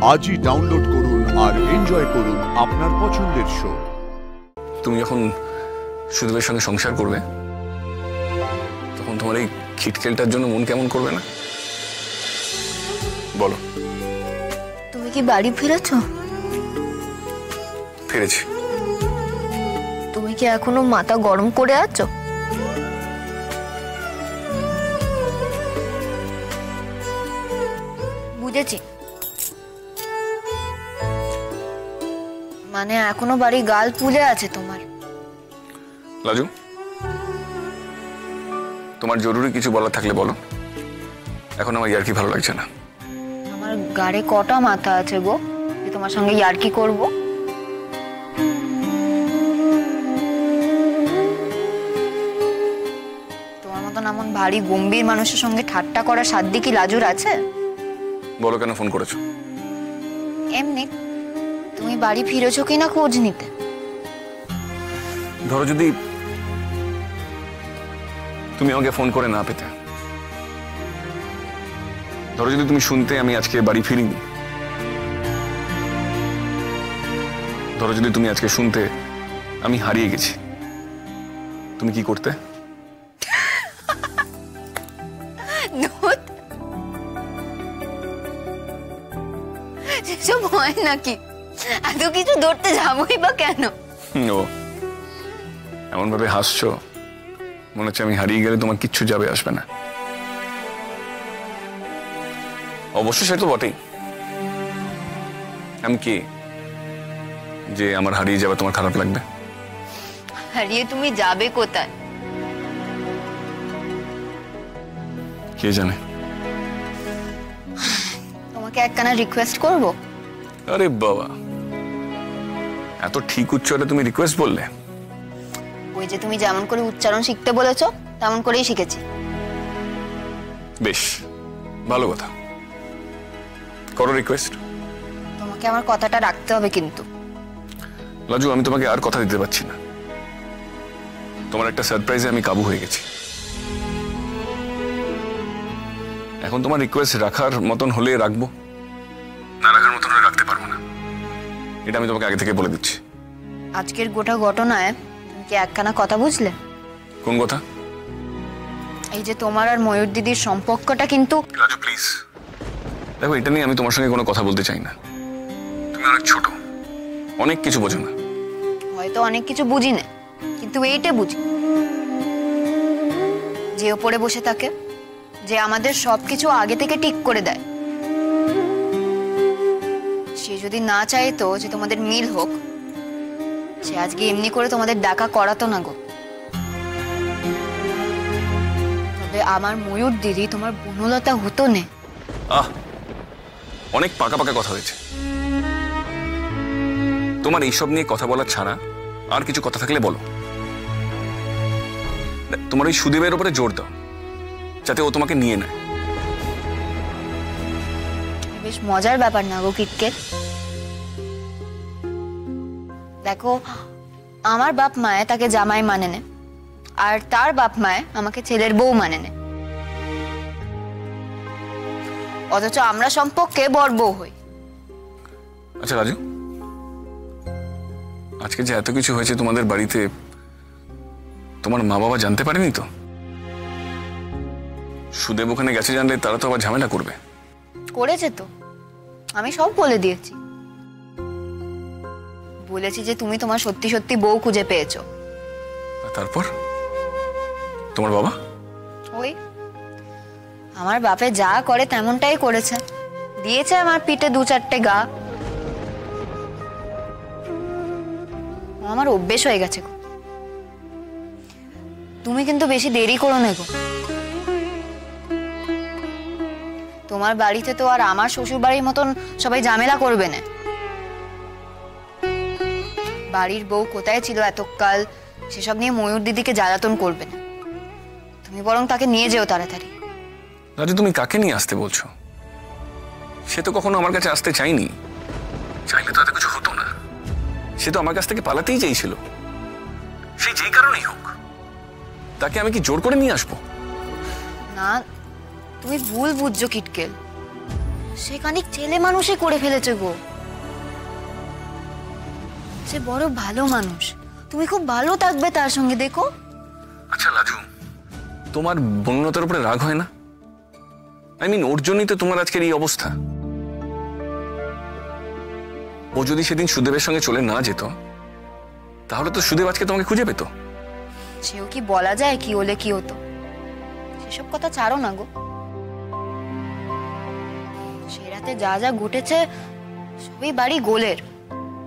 আজই ডাউনলোড করুন আর এনজয় করুন আপনার পছন্দের শো। তুমি যখন সুদেবের সঙ্গে সংসার করবে তখন তোমার এই খিটকেলটার জন্য মন কেমন করবে না বলো? তুমি কি বাড়ি ফিরেছো? ফিরেছি। তুমি কি এখনো মাথা গরম করে আছো? বুঝেছি, মানে এখনো বাড়ি গাল ফুলে আছে তোমার। লাজু, তোমার জরুরি কিছু বলার থাকলে বলো, এখন আমার ইয়ার্কি ভালো লাগছে না। আমার গাড়ে কটা মাথা আছে গো যে তোমার সঙ্গে ইয়ার্কি করব? তোমার মতন এমন ভারী গম্ভীর মানুষের সঙ্গে ঠাট্টা করার সাধ্য কি লাজুর আছে? বলো কেন ফোন করেছো? এমনি তুমি বাড়ি ফিরেছো কিনা খোঁজ নিতে। ধরো যদি তুমি আমাকে ফোন করে না পেতে, ধরো যদি তুমি শুনতে আমি আজকে বাড়ি ফিরিনি, ধরো যদি তুমি আজকে শুনতে আমি হারিয়ে গেছি, তুমি কি করতে? সেসব হয় নাকি? এত কিছু ধরতে যাবোই বা কেন? ও এমন ভাবে হাসছো মনে হচ্ছে আমি হারিয়ে গেলে তোমার কিচ্ছু যাবে আসবে না। অবশ্য সে তো বটেই, আমি কে যে আমার হারিয়ে যাবে তোমার খারাপ লাগবে? হারিয়ে তুমি যাবে কোথায় কে জানে। তোমাকে একখানা রিকোয়েস্ট করব। আরে বাবা, এত ঠিক উচ্চারণে তুমি রিকোয়েস্ট বললে? ওই যে তুমি যেমন করে উচ্চারণ শিখতে বলেছো তেমন করেই শিখেছি। বেশ ভালো কথা, করো রিকোয়েস্ট। তোমাকে আমার কথাটা রাখতে হবে কিন্তু। লাজু, আমি তোমাকে আর কথা দিতে পারছি না। তোমার একটা সারপ্রাইজে আমি কাবু হয়ে গেছি। এখন তোমার রিকোয়েস্ট রাখার মতন হলে রাখবো, না রাখার মতন হলে রাখতে পারবো না। এটা আমি তোমাকে আগে থেকে বলে দিচ্ছি। আজকের গোটা ঘটনায় তুমি কি একখানা কথা বুঝলে? কোন কথা? এই যে তোমার আর ময়ূর দিদির সম্পর্কটা কিন্তু। লাজু প্লিজ দেখো, এটা নিয়ে আমি তোমার সঙ্গে কোনো কথা বলতে চাই না। তুমি অনেক ছোট, অনেক কিছু বোঝো না। হয়তো অনেক কিছু বুঝি না, কিন্তু এইটা বুঝি, যে ওপরে বসে থাকে, যে আমাদের সবকিছু আগে থেকে ঠিক করে দেয়, সে যদি না চাইতো যে তোমাদের মিল হোক, সে আজকে এমনি করে তোমাদের ডাকা করাতো না গো। তবে আমার ময়ূর দিদি তোমার বনলতা হতো না। আহ, অনেক পাকা পাকা কথা হয়েছে। তোমার এইসব নিয়ে কথা বলার ছাড়া আর কিছু কথা থাকলে বলো। তোমার ওই সুদেবের উপরে জোর দাও যাতে ও তোমাকে নিয়ে নেয়। বেশ মজার ব্যাপার না গো কিটকেট। দেখো, আমার বাপ মায়ে তাকে জামাই মানে নে, আর তার বাপ মায়ে আমাকে ছেলের বউ মানে নে, অথচ আমরা সম্পর্কে বর বউ হই। আচ্ছা রাজু, আজকে যে এত কিছু হয়েছে তোমাদের বাড়িতে, তোমার মা বাবা জানতে পারেনি তো? সুদেব ওখানে গেছে জানলে তারা তো আবার ঝামেলা করবে। করেছে তো, আমি সব বলে দিয়েছি। বলেছি যে তুমি তোমার সত্যি সত্যি বউ খুঁজে পেয়েছো। তারপর তোমার বাবা? ওই আমার বাপে যা করে তেমনটাই করেছে, দিয়েছে আমার পিঠে দু চারটে গা। আমার অভ্যেস হয়ে গেছে গো। তুমি কিন্তু বেশি দেরি করো না গো। তোমার বাড়িতে তো আর আমার শ্বশুর বাড়ির মতন সবাই ঝামেলা করবে না। বাড়ির বউ কোথায় ছিল এতকাল সেসব নিয়ে ময়ূর দিদিকে জ্বালাতন করবে না। তুমি বরং তাকে নিয়ে যেও তাড়াতাড়ি। রাজু, তুমি কাকে নিয়ে আসতে বলছো? সে তো কখনো আমার কাছে আসতে চাইনি। চাইলে তো এত কিছু হতো না। সে তো আমার কাছ থেকে পালাতেই চাইছিল। সেই যেই কারণেই হোক, তাকে আমি কি জোর করে নিয়ে আসবো? না, তুমি ভুল বুঝছো কিটকেল। সে খানিক ছেলে মানুষই করে ফেলেছে গো। সে বড় ভালো মানুষ, তুমি খুব ভালো থাকবে তার সঙ্গে, দেখো। আচ্ছা লাজু, তোমার বন্যতার উপরে রাগ হয় না? ওর জন্যই তো তোমার আজকের এই অবস্থা। ও যদি সেদিন সুদেবের সঙ্গে চলে না যেত, তাহলে তো সুদেব আজকে তোমাকে খুঁজে পেত। সেও কি বলা যায় কি হলে কি হতো? সেসব কথা ছাড়ো না গো। সে রাতে যা যা ঘটেছে সবই বাড়ি গোলের,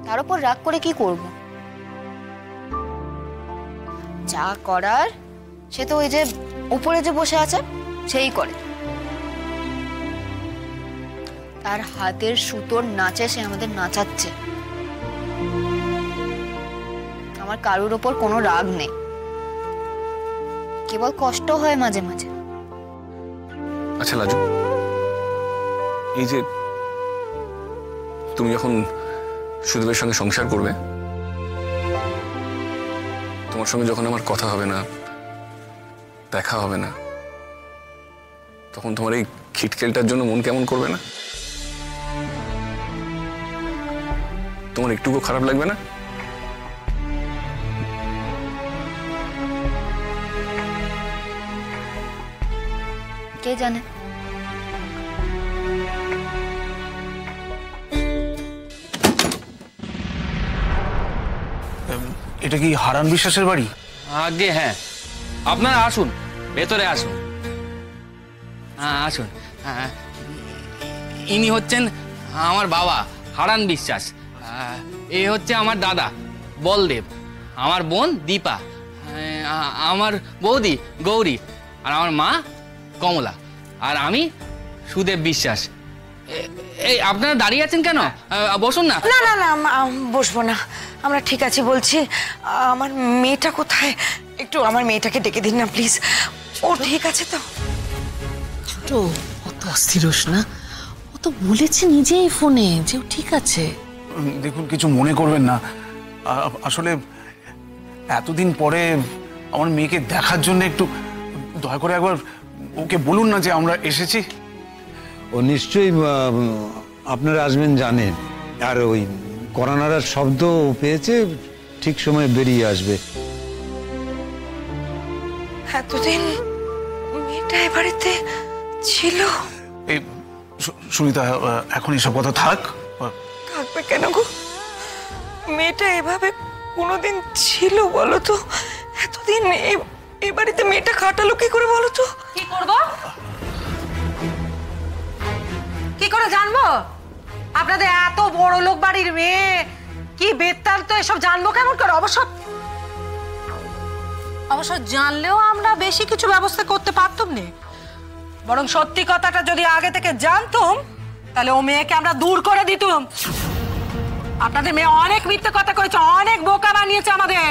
তার উপর রাগ করে কি করব? যা করার সে তো ওই যে উপরে যে বসে আছে সেই করে। তার হাতের সুতোর নাচে সে আমাদের নাচাচ্ছে। আমার কারুর ওপর কোনো রাগ নেই, কেবল কষ্ট হয় মাঝে মাঝে। আচ্ছা লাজু, এই যে তুমি যখন সুদেবের সঙ্গে সংসার করবে, তোমার সঙ্গে যখন আমার কথা হবে না, দেখা হবে না, তখন তোমার এই খিটকেলটার জন্য মন কেমন করবে না? তোমার একটুকু খারাপ লাগবে না? কে জানে। এটা কি হারান বিশ্বাসের বাড়ি? আগে হ্যাঁ, আপনারা আসুন, ভেতরে আসুন। হ্যাঁ আসুন। হ্যাঁ, ইনি হচ্ছেন আমার বাবা হারান বিশ্বাস। এ হচ্ছে আমার দাদা বলদেব, আমার বোন দীপা, আমার বৌদি গৌরী, আর আমার মা কমলা, আর আমি সুদেব বিশ্বাস। এই আপনারা দাঁড়িয়ে আছেন কেন? বসুন না। না না না, বসবো না, আমরা ঠিক আছে বলছি। আমার মেয়েটা কোথায়? একটু আমার মেয়েটাকে ডেকে দিন না প্লিজ। ও ঠিক আছে তো? ছোট, অত অস্থির হোস না। ও তো বলেছে নিজেই ফোনে যে ও ঠিক আছে। দেখুন, কিছু মনে করবেন না, আসলে এতদিন পরে আমার মেয়েকে দেখার জন্য একটু দয়া করে একবার ওকে বলুন না যে আমরা এসেছি। ও নিশ্চয়ই আপনারা আসবেন জানেন, আর ওই করানার শব্দ পেয়েছে, ঠিক সময় বেরিয়ে আসবে। এতদিন মেয়েটা এ বাড়িতে ছিল? এই সুনিতা, এখন এসব কথা থাক। থাকবে কেন গো? মেয়েটা এভাবে কোনোদিন ছিল বলো তো? এতদিন এ বাড়িতে মেয়েটা কাটালো কি করে বলো তো? কি করব? কি করে জানবো? আপনাদের এত বড় লোক বাড়ির মেয়ে, কি বৃত্তান্ত এসব জানবো কেমন করে? অবশ্য জানলেও আমরা বেশি কিছু ব্যবস্থা করতে পারতাম না। বরং সত্যি কথাটা যদি আগে থেকে জানতাম, তাহলে ও মেয়েকে আমরা দূর করে দিতাম। আপনাদের মেয়ে অনেক মিথ্যে কথা কয়েছে, অনেক বোকা বানিয়েছে আমাদের।